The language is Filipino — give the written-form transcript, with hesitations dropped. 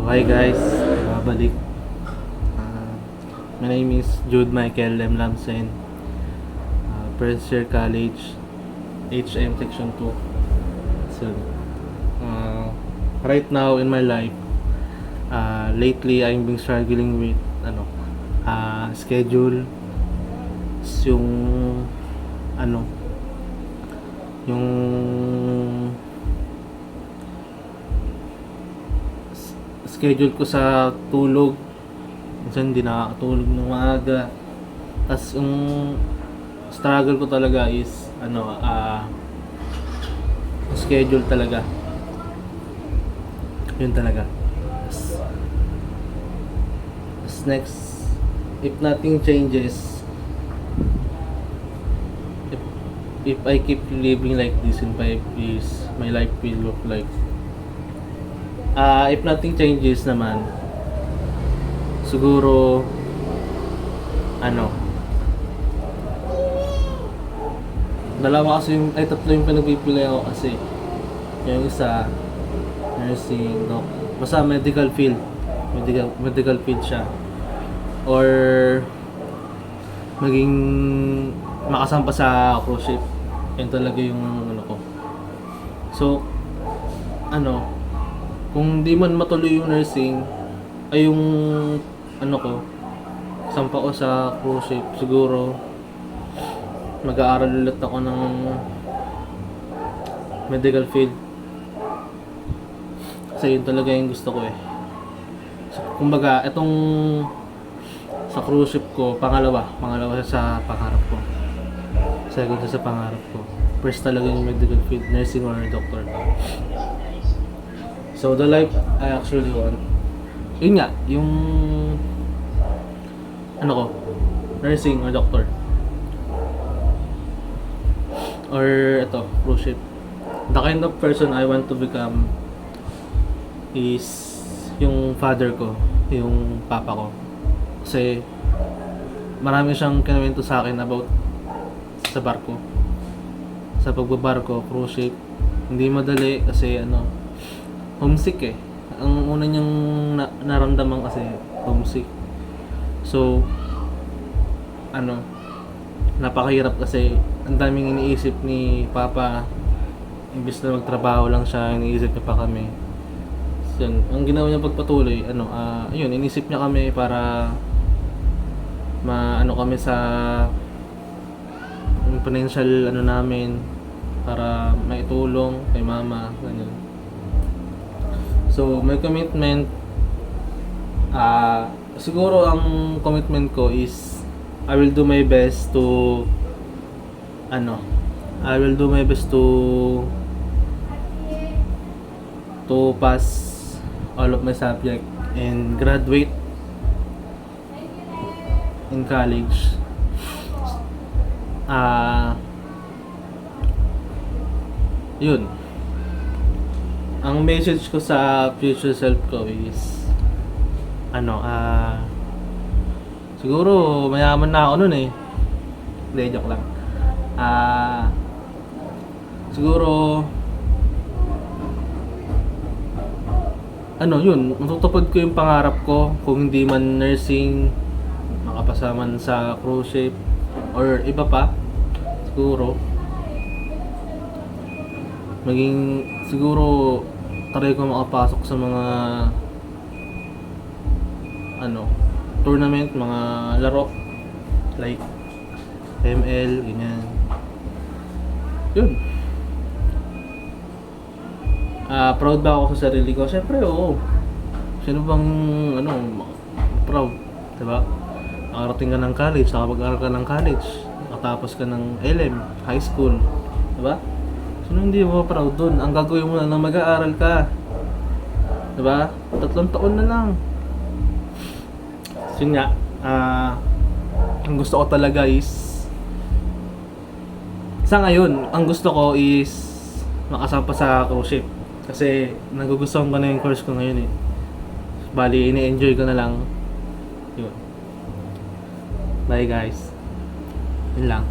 Hi guys, babalik. Uh, my name is Jude Michael M. Lamsen, first year college, HM section 2. So, right now in my life, lately I've been struggling with schedule, yung ano, yung schedule ko sa tulog. Minsan hindi nakakatulog ng maaga. Tas yung struggle ko talaga is schedule talaga. Yun talaga. Tas next, if nothing changes, if I keep living like this in 5 years, my life will look like if nothing changes naman, siguro tatlo yung pinagpipili ako kasi yung isa nursing, basta medical field siya, or maging makasampa sa cruise ship. Yan talaga yung ko. So kung di man matuloy yung nursing, ay yung sampa ko sa cruise ship, siguro mag-aaral ulit ako ng medical field. Kasi yun talaga yung gusto ko eh. So, kumbaga, itong sa cruise ship ko, pangalawa sa pangarap ko. Second sa pangarap ko. First talaga yung medical field, nursing or doctor. So the life I actually want, yun nga, yung nursing or doctor, or cruise ship. The kind of person I want to become is yung father ko, yung papa ko. Kasi marami siyang kinuwento sa akin about sa barko, sa pagbabarko, cruise ship. Hindi madali kasi homesick eh. Ang una niyang naramdaman kasi homesick. So napakahirap kasi ang daming iniisip ni Papa. Imbis na magtrabaho lang siya, iniisip niya pa kami. So, ang ginawa niya pagpatuloy, yun, inisip niya kami para kami sa financial namin, para maitulong kay Mama, ganyan. So, my commitment, siguro ang commitment ko is I will do my best to pass all of my subject and graduate in college. Yun. Ang message ko sa future self ko is siguro mayaman na ako nun eh. Hindi, joke lang. Siguro yun, matutupad ko yung pangarap ko. Kung hindi man nursing, makapasa man sa cruise ship or iba pa, siguro siguro try ko makapasok sa mga tournament, mga laro like ML, ganyan. Yun. Proud ba ako sa sarili ko? Siyempre, oo. Sino bang proud, diba? Nakarating ka ng college, nakapag-aral ka ng college, nakatapos ka ng LM, high school, diba? Sino hindi mo proud dun? Ang gagawin mo lang na mag-aaral ka, diba? 3 taon na lang. So yun nga, ang gusto ko talaga is sa ngayon, ang gusto ko is makasampa sa cruise ship. Kasi nagugustuhan ko na yung course ko ngayon eh. Bali, ini-enjoy ko na lang. Yun. Bye guys. Yun lang.